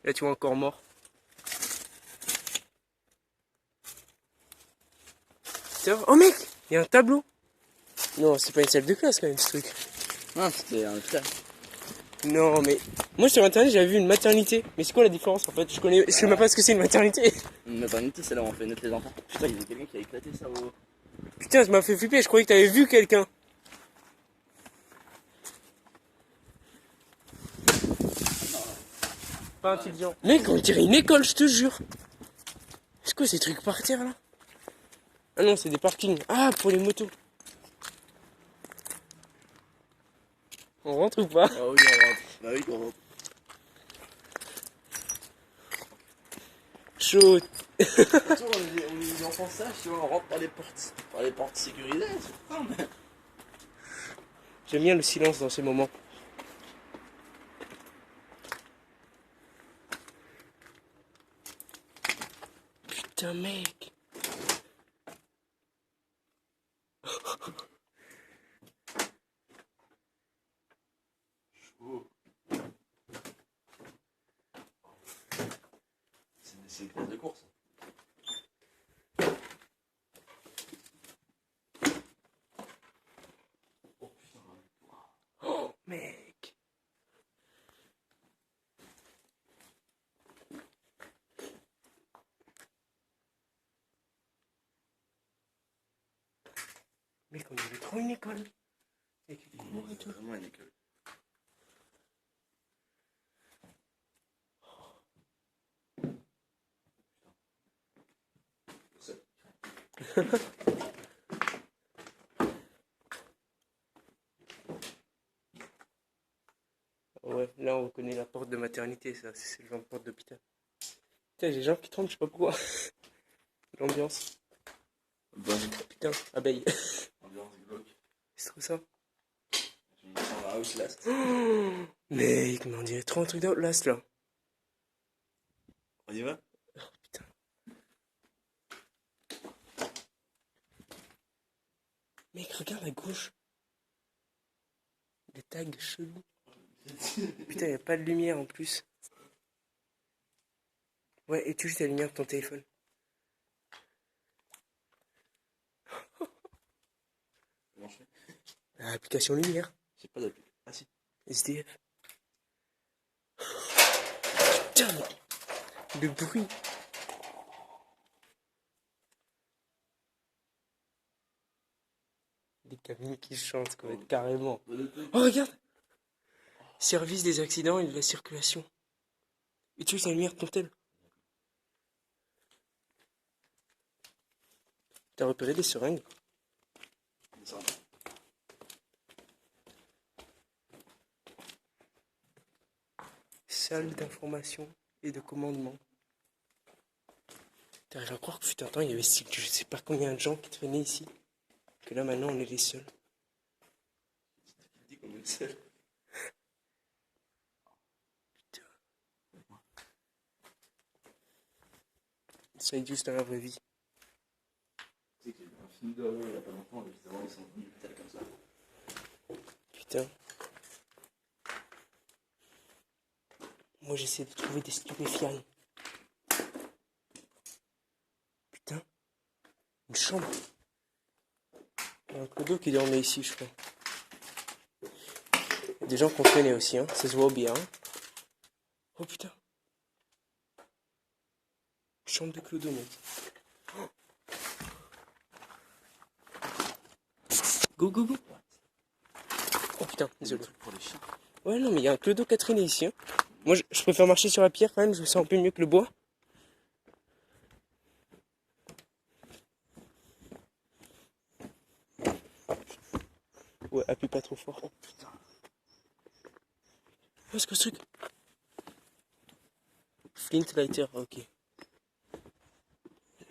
Là, tu vois encore mort. Oh mec, il y a un tableau. Non, c'est pas une salle de classe quand même ce truc. Non, c'était un frère. Non, mais moi sur internet j'avais vu une maternité. Mais c'est quoi la différence en fait? Je sais même pas ce que c'est une maternité. Une maternité, c'est là où on fait naître les enfants. Putain, il y a quelqu'un qui a éclaté ça au. Putain, ça m'a fait flipper. Je croyais que t'avais vu quelqu'un. Pas intelligent. Mec, on dirait une école, je te jure. C'est quoi ces trucs par terre là? Ah non, c'est des parkings. Ah, pour les motos. On rentre ou pas? Ah oui, on rentre. Bah oui, on rentre. Chaud. Surtout, on est des enfants sages, tu vois, on rentre par les portes sécurisées. C'est pas mais... J'aime bien le silence dans ces moments. Putain, mec. Chaud. C'est une classe de course. Oh putain. Oh, mec. Mec, on dirait trop une école. Avec les cours et tout. Vraiment une école. Ouais, là on reconnaît la porte de maternité, ça, c'est le genre de porte d'hôpital. Putain, j'ai les jambes qui tremblent, je sais pas pourquoi. L'ambiance. Bon, Putain, abeille. ambiance glauque. C'est trop ça. Je me sens à Outlast. Oh, mec, mais on dirait trop un truc d'Outlast là. On y va? Oh putain. Mec, regarde à gauche. Des tags chelous. Putain, y a pas de lumière en plus. Ouais, et tu juste la lumière de ton téléphone. Comment je fais? Ah, application lumière. J'ai pas d'appli. Ah si. SDF. Putain, le bruit. Des cabines qui chantent, quoi, carrément. Oh, regarde! Service des accidents et de la circulation. Utilise la lumière de ton tel. T'as repéré des seringues? Salle d'information et de commandement. T'arrives à croire que fut un temps, il y avait je sais pas combien de gens qui traînaient ici. Que là maintenant on est les seuls. Dis comme une seule. Putain. Ça existe dans la vraie vie. Tu sais que j'ai vu un film d'horreur il y a pas longtemps, justement, ils sont venus tels comme ça. Putain. Moi j'essaie de trouver des stupéfiants. Putain. Une chambre. Il y a un clodo qui dormait ici, je crois. Il y a des gens qu'on connaît aussi, hein. Ça se voit bien. Oh putain. Chambre de clodo, mec. Go, go, go. Oh putain, désolé. Pour les chiens. Ouais, non, mais il y a un clodo qui a traîné ici, hein. Moi, je préfère marcher sur la pierre quand même, je me sens un peu mieux que le bois. Ouais, appuie pas trop fort. Oh putain. Oh, c'est quoi ce truc? Flint lighter, ok.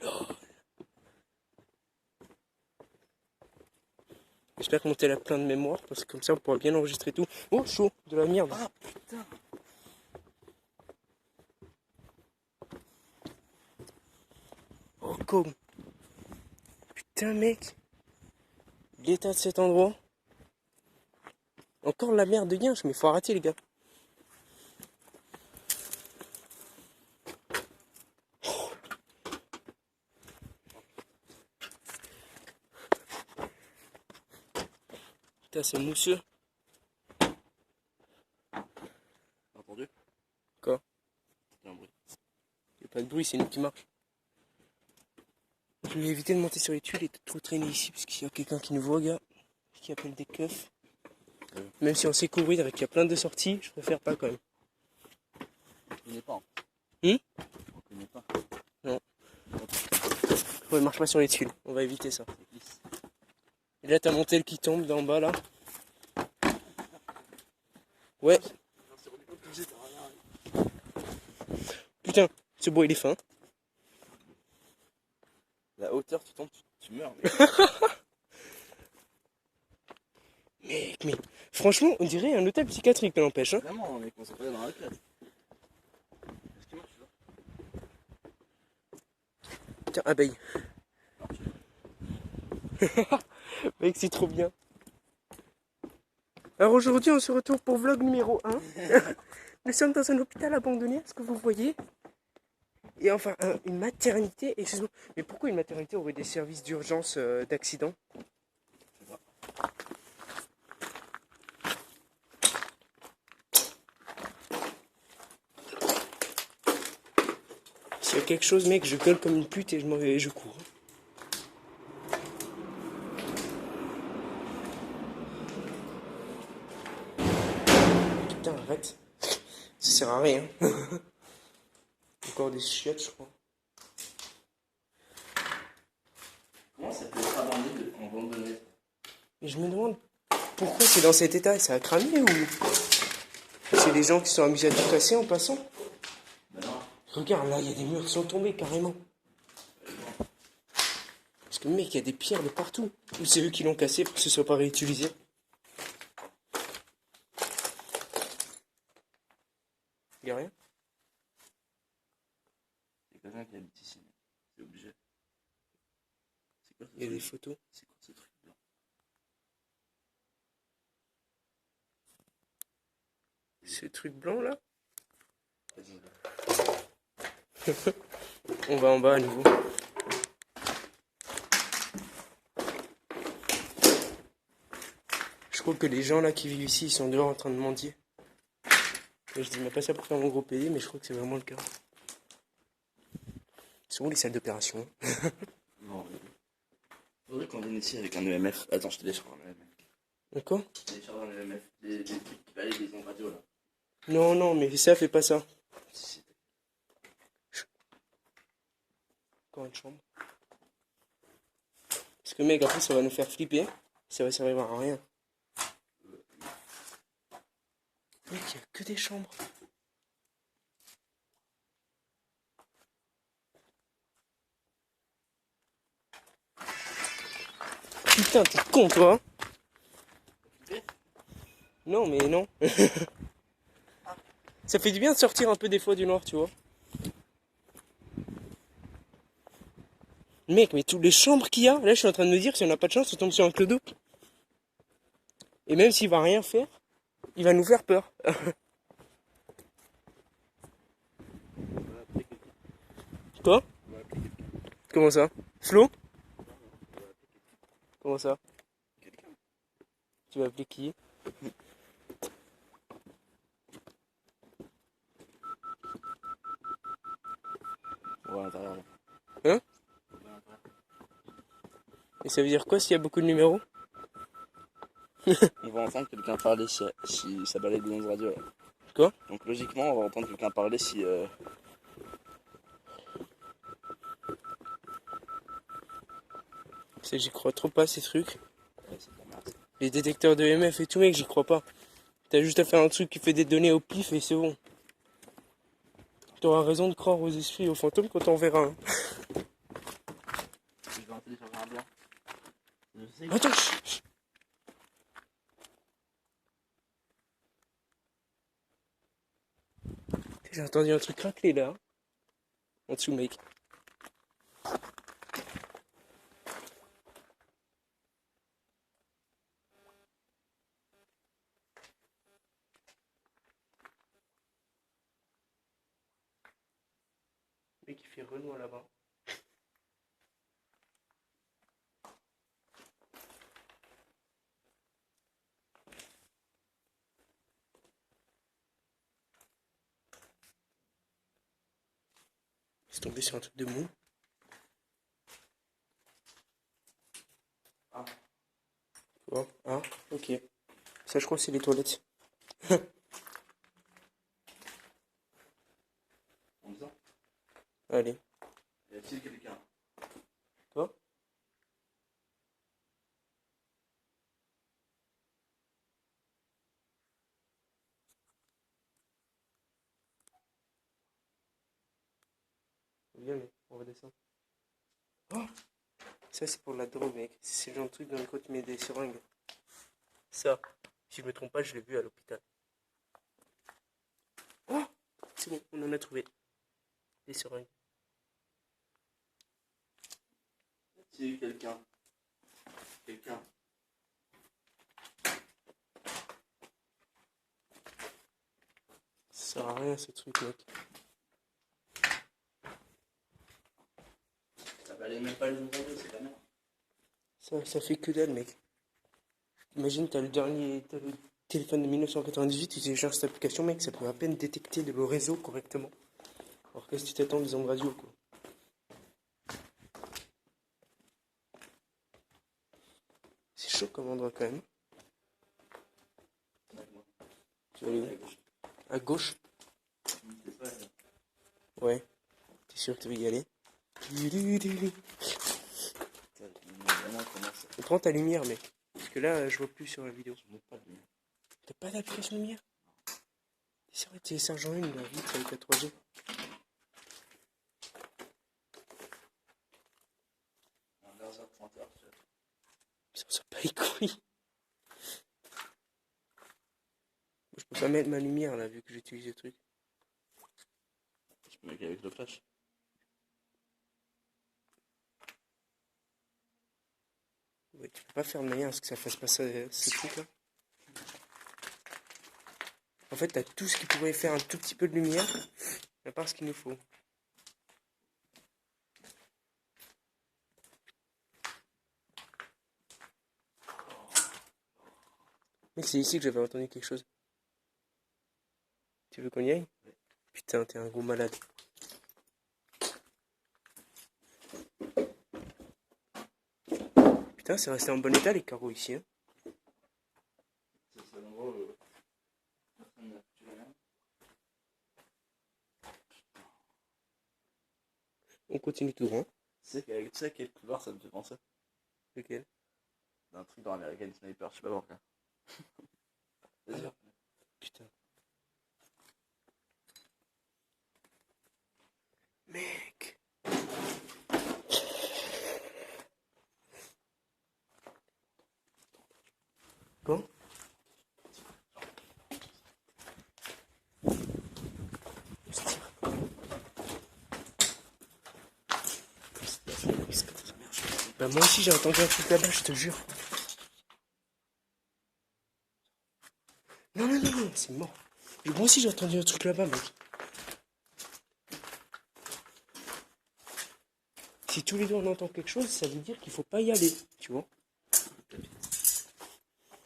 Lol. J'espère que mon tel a plein de mémoire, parce que comme ça on pourra bien enregistrer tout. Oh, chaud, de la merde. Ah putain. Oh, comme. Putain, mec. L'état de cet endroit. Encore la merde de guinche, mais faut arrêter, les gars. Putain, c'est mousseux. T'as entendu? Quoi? Il y a un bruit. Y a pas de bruit, c'est nous qui marche. Je vais éviter de monter sur les tuiles et de trop traîner ici parce qu'il y a quelqu'un qui nous voit, gars, qui appelle des keufs. Même si on sait couvrir et qu'il y a plein de sorties, je préfère pas quand même. On connaît pas. Hum? On connaît pas. Non. Ouais, marche pas sur les tuiles, on va éviter ça. C'est glisse. Et là, t'as mon tel qui tombe d'en bas là. Ouais. Putain, ce bois il est fin. La hauteur, tu tombes, tu meurs. Mais... Mais franchement, on dirait un hôtel psychiatrique, n'empêche. Hein. Vraiment, mec, on s'est pas dans la classe. Est-ce qu'il marche là? Tiens, abeille. Mec, c'est trop bien. Alors aujourd'hui, on se retrouve pour vlog numéro 1. Nous sommes dans un hôpital abandonné, est-ce que vous voyez? Et enfin, une maternité. Excuse-moi, mais pourquoi une maternité aurait des services d'urgence d'accident? S'il y a quelque chose, mec, je gueule comme une pute et je m'en vais et je cours. Putain, arrête. Ça sert à rien. Encore des chiottes, je crois. Comment ça peut être abandonné? Et je me demande pourquoi c'est dans cet état. Ça a cramé ou c'est des gens qui sont amusés à tout casser en passant? Ben non. Regarde, là, il y a des murs qui sont tombés carrément. Parce que mec, il y a des pierres de partout. Ou c'est eux qui l'ont cassé pour que ce soit pas réutilisé. Il y a rien? C'est quelqu'un qui habite ici, mec. C'est obligé. C'est quoi ce Il y a des truc? photos. C'est quoi ce truc blanc? Ce truc blanc là? Vas-y, On va en bas à nouveau. Je crois que les gens là qui vivent ici, ils sont dehors en train de mendier. Et je dis mais pas ça pour faire mon gros PD, mais je crois que c'est vraiment le cas. C'est où les salles d'opération? non, faudrait qu'on vienne ici avec un EMF. Attends, je télécharge un EMF. Encore? Je télécharge un EMF. Des trucs qui valaient des ondes radio là. Non, non, mais ça fait pas ça. Si, Encore une chambre. Parce que mec, après ça va nous faire flipper. Ça va servir à rien. Mec, il y a que des chambres. Putain, t'es con toi. Non, mais non. Ça fait du bien de sortir un peu des fois du noir, tu vois. Mec, mais toutes les chambres qu'il y a, là je suis en train de me dire, si on n'a pas de chance, on tombe sur un clodo. Et même s'il va rien faire, il va nous faire peur. Quoi? Comment ça? Flo? Comment ça? Tu vas appeler qui? on va à l'intérieur là. Hein? Et ça veut dire quoi s'il y a beaucoup de numéros? On va entendre quelqu'un parler si ça balaye des ondes radio là. Quoi? Donc logiquement, on va entendre quelqu'un parler si. J'y crois trop pas ces trucs. Ouais, c'est de la merde. Les détecteurs de MF et tout, mec, j'y crois pas. T'as juste à faire un truc qui fait des données au pif et c'est bon. T'auras raison de croire aux esprits, aux fantômes quand on verra un. Je vais en télécharger un blanc. Je sais. Attends, chut. J'ai entendu un truc craquer là. En dessous, mec. Mec, il fait Renoir là-bas. C'est tombé sur un truc de mou. Ah. Quoi? Ah, ok. Ça, je crois que c'est les toilettes. On dit ça? Allez. Y a-t-il quelqu'un? Toi? Viens, mec, on va descendre. Oh, ça, c'est pour la drogue, mec. C'est le genre de truc dans lequel tu mets des seringues. Ça, si je me trompe pas, je l'ai vu à l'hôpital. Oh, c'est bon, on en a trouvé. Des seringues. Y a-t-il quelqu'un? Quelqu'un? Ça sert à rien, ce truc, mec. Ça valait même pas les ouvriers, c'est pas merde. Ça fait que dalle, mec. Imagine, t'as le téléphone de 1998, tu télécharges cette application, mec, ça peut à peine détecter le réseau correctement. Alors qu'est-ce que tu t'attends des ondes radio, quoi? C'est chaud comme endroit, quand même. Tu vas aller où? À gauche? Ouais. T'es sûr que tu veux y aller? Et prends ta lumière, mec. Parce que là, je vois plus sur la vidéo. T'as pas d'application lumière? C'est vrai, téléchargeant une, là, vite, avec la 3G. Un laser pointeur, tu vois. Ça sort pas les couilles. Je peux pas mettre ma lumière, là, vu que j'utilise le truc. Tu peux mettre avec le flash. Ouais, tu peux pas faire de manière à ce que ça fasse pas ça, ce truc-là. En fait, t'as tout ce qui pourrait faire un tout petit peu de lumière, à part ce qu'il nous faut. Mec, c'est ici que j'avais entendu quelque chose. Tu veux qu'on y aille? Putain, t'es un gros malade. Putain, c'est resté en bon état les carreaux ici, hein. C'est l'endroit où personne n'a foutu la merde. On continue tout droit. Tu sais quel couloir ça me fait penser? Lequel? D'un truc dans American Sniper, je sais pas pourquoi. Vas-y. Putain. Mec. Quoi? Bah moi aussi j'ai entendu un truc là-bas, je te jure. Non, non, non, non, c'est mort. Moi aussi j'ai entendu un truc là-bas, mec. Si tous les deux on entend quelque chose, ça veut dire qu'il faut pas y aller, tu vois.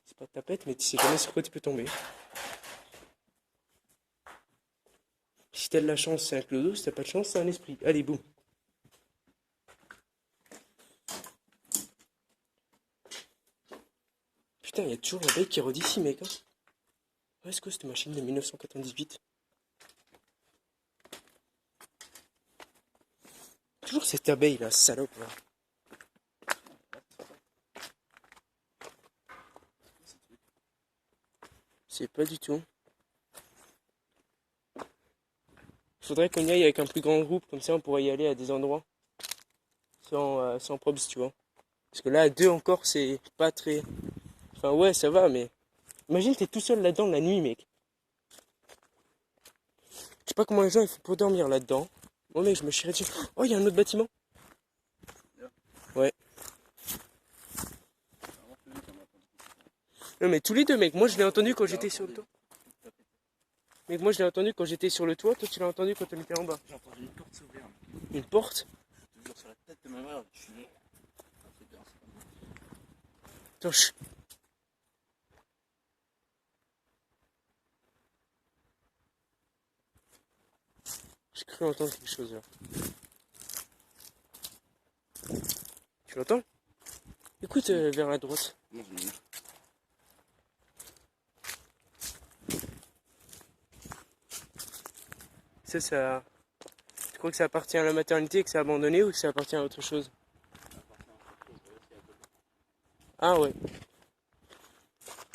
C'est pas de tapette, mais tu sais jamais sur quoi tu peux tomber. Si t'as de la chance, c'est un clodo, si t'as pas de chance, c'est un esprit. Allez, boum. Putain, il y a toujours l'abeille qui rôde ici, mec. Hein. Ouais, est-ce que cette machine de 1998? Toujours cette abeille là, salope là. C'est pas du tout. Faudrait qu'on y aille avec un plus grand groupe, comme ça on pourrait y aller à des endroits. Sans probs, tu vois. Parce que là, à deux encore, c'est pas très... Enfin ouais, ça va, mais... Imagine, t'es tout seul là-dedans la nuit, mec. Je sais pas comment les gens ils font pour dormir là-dedans. Moi, mec, je me chierais dessus. Oh, il y a un autre bâtiment. Ouais. Non, mais tous les deux, mec. Moi, je l'ai entendu quand j'étais sur le toit. Mec, moi, je l'ai entendu quand j'étais sur le toit. Toi, tu l'as entendu quand on était en bas. J'ai entendu une porte s'ouvrir. Une porte? Je te jure, sur la tête de ma mère, je suis né. C'est bien, Attends, chut. J'ai cru entendre quelque chose là. Tu l'entends? Écoute, vers la droite. Non, je me dis. Ça... Tu crois que ça appartient à la maternité, que c'est abandonné ou que ça appartient à autre chose? Ah ouais.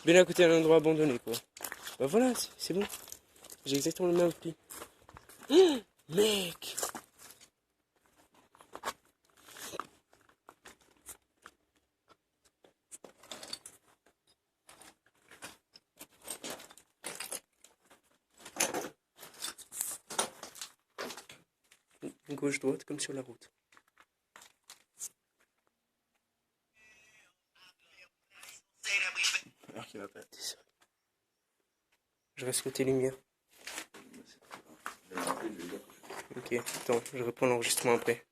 Bien à côté d'un endroit abandonné, quoi. Bah voilà, c'est bon. J'ai exactement le même pli. Mec! Gauche-droite, comme sur la route. Alors qu'il m'appelle. Je reste côté lumière. Je vais l'appeler, je vais lui dire que je Ok, attends, je reprends l'enregistrement après.